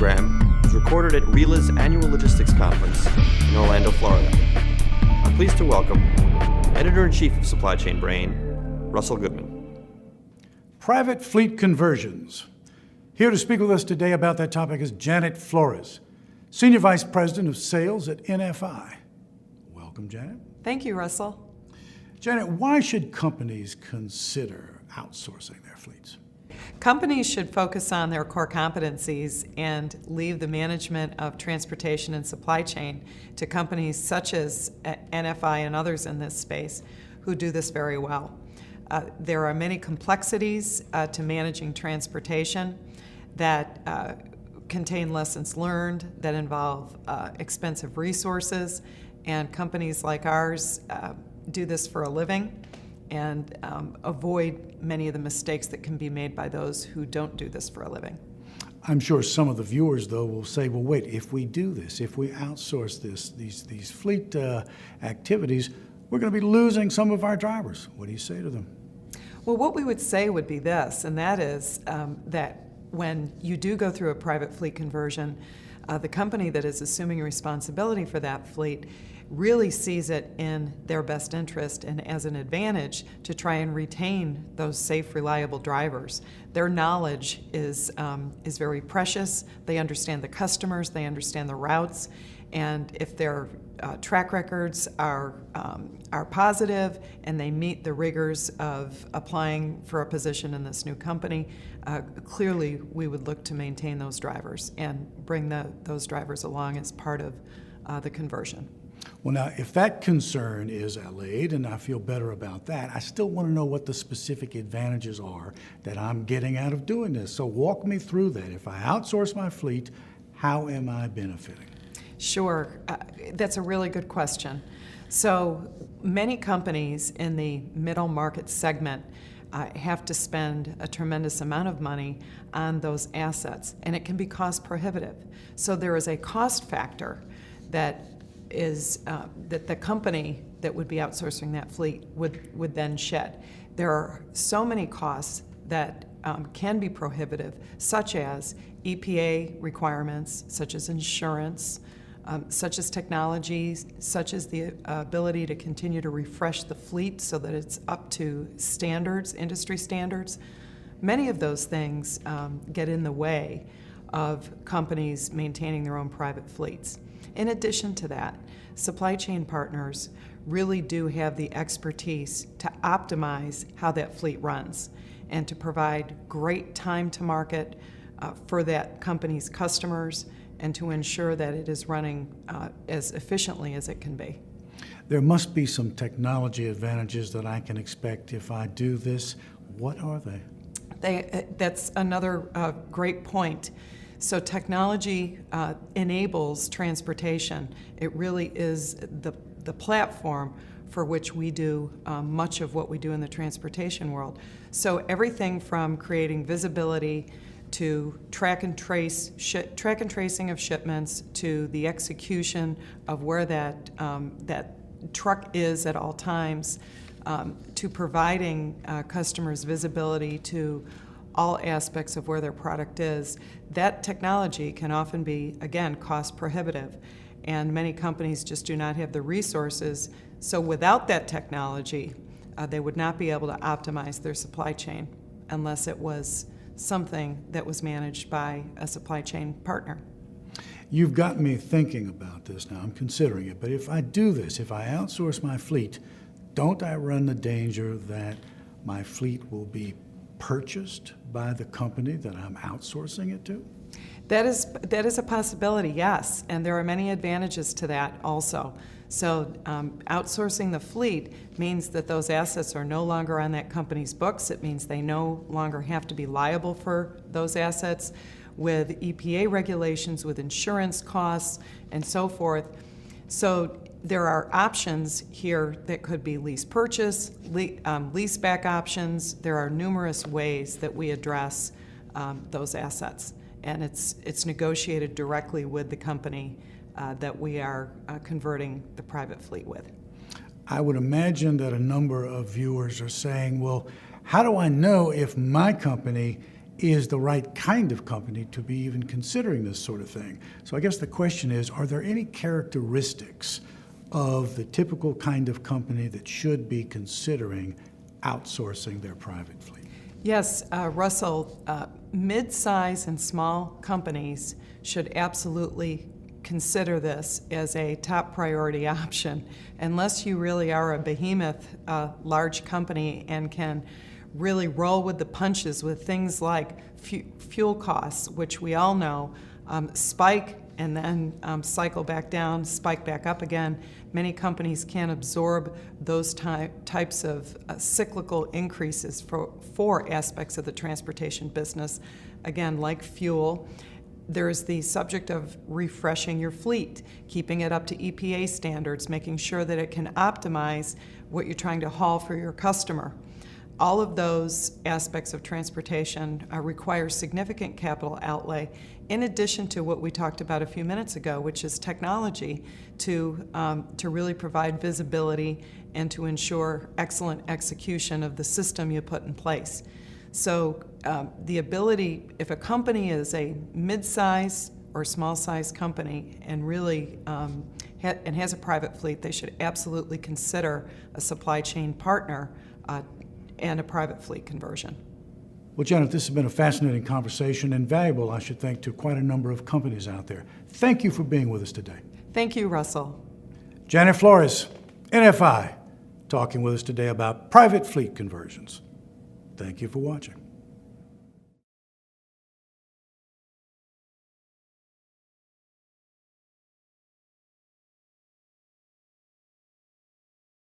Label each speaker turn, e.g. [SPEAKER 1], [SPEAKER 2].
[SPEAKER 1] program was recorded at RILA's annual logistics conference in Orlando, Florida. I'm pleased to welcome Editor-in-Chief of Supply Chain Brain, Russell Goodman.
[SPEAKER 2] Private fleet conversions. Here to speak with us today about that topic is Janet Flores, Senior Vice President of Sales at NFI. Welcome, Janet.
[SPEAKER 3] Thank you, Russell.
[SPEAKER 2] Janet, why should companies consider outsourcing their fleets?
[SPEAKER 3] Companies should focus on their core competencies and leave the management of transportation and supply chain to companies such as NFI and others in this space who do this very well. There are many complexities to managing transportation that contain lessons learned, that involve expensive resources, and companies like ours do this for a living and avoid many of the mistakes that can be made by those who don't do this for a living.
[SPEAKER 2] I'm sure some of the viewers, though, will say, well, wait, if we do this, if we outsource these fleet activities, we're going to be losing some of our drivers. What do you say to them?
[SPEAKER 3] Well, what we would say would be this, and that is that when you do go through a private fleet conversion, the company that is assuming responsibility for that fleet really sees it in their best interest and as an advantage to try and retain those safe, reliable drivers. Their knowledge is very precious. They understand the customers, they understand the routes, and if their track records are positive and they meet the rigors of applying for a position in this new company, clearly we would look to maintain those drivers and bring those drivers along as part of the conversion.
[SPEAKER 2] Well, now, if that concern is allayed, and I feel better about that, I still want to know what the specific advantages are that I'm getting out of doing this. So walk me through that. If I outsource my fleet, how am I benefiting?
[SPEAKER 3] Sure. That's a really good question. So many companies in the middle market segment have to spend a tremendous amount of money on those assets, and it can be cost prohibitive. So there is a cost factor that is that the company that would be outsourcing that fleet would then shed. There are so many costs that can be prohibitive, such as EPA requirements, such as insurance, such as technology, such as the ability to continue to refresh the fleet so that it's up to standards, industry standards. Many of those things get in the way of companies maintaining their own private fleets. In addition to that, supply chain partners really do have the expertise to optimize how that fleet runs and to provide great time to market for that company's customers and to ensure that it is running as efficiently as it can be.
[SPEAKER 2] There must be some technology advantages that I can expect if I do this. What are they?
[SPEAKER 3] That's another great point. So technology enables transportation. It really is the platform for which we do much of what we do in the transportation world. So everything from creating visibility to track and tracing of shipments to the execution of where that truck is at all times, to providing customers visibility to all aspects of where their product is. That technology can often be, again, cost prohibitive, and many companies just do not have the resources. So without that technology, they would not be able to optimize their supply chain unless it was something that was managed by a supply chain partner.
[SPEAKER 2] You've got me thinking about this now. I'm considering it. But if I do this, if I outsource my fleet, don't I run the danger that my fleet will be purchased by the company that I'm outsourcing it to?
[SPEAKER 3] That is a possibility, yes, and there are many advantages to that also. So outsourcing the fleet means that those assets are no longer on that company's books. It means they no longer have to be liable for those assets with EPA regulations, with insurance costs, and so forth. So there are options here that could be lease purchase, lease back options. There are numerous ways that we address those assets, and it's negotiated directly with the company that we are converting the private fleet with.
[SPEAKER 2] I would imagine that a number of viewers are saying, well, how do I know if my company is the right kind of company to be even considering this sort of thing. So I guess the question is, are there any characteristics of the typical kind of company that should be considering outsourcing their private fleet?
[SPEAKER 3] Yes, Russell, mid-size and small companies should absolutely consider this as a top priority option. Unless you really are a behemoth, large company and can really roll with the punches with things like fuel costs, which we all know spike and then cycle back down, spike back up again. Many companies can't absorb those types of cyclical increases for aspects of the transportation business, again, like fuel. There's the subject of refreshing your fleet, keeping it up to EPA standards, making sure that it can optimize what you're trying to haul for your customer. All of those aspects of transportation require significant capital outlay, in addition to what we talked about a few minutes ago, which is technology to really provide visibility and to ensure excellent execution of the system you put in place. So the ability, if a company is a mid-size or small-size company and really and has a private fleet, they should absolutely consider a supply chain partner and a private fleet conversion.
[SPEAKER 2] Well, Janet, this has been a fascinating conversation and valuable, I should think, to quite a number of companies out there. Thank you for being with us today.
[SPEAKER 3] Thank you, Russell.
[SPEAKER 2] Janet Flores, NFI, talking with us today about private fleet conversions. Thank you for watching.